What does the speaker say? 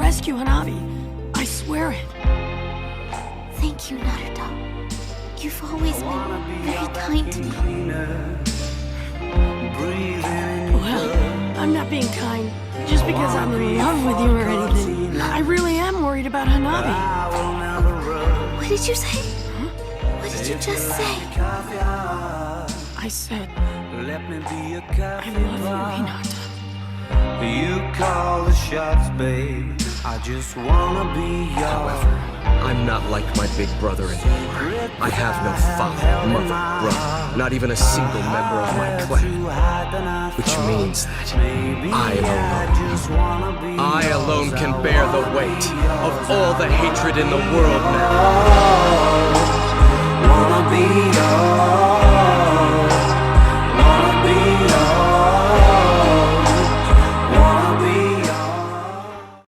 rescue Hanabi. I swear it. Thank you, Naruto. You've always been very kind to me. Well, I'm not being kind just because I'm in love with you or anything. I really am worried about Hanabi. What did you say? Huh? What did you just say? I said, Let me be a I love you, Hinata. You call the shots, babe. I just wanna be yours. However, I'm not like my big brother anymore. I have no father, mother, brother, not even a single member of my clan. Which means that I alone can bear the weight of all the hatred in the world now. Wanna be yours.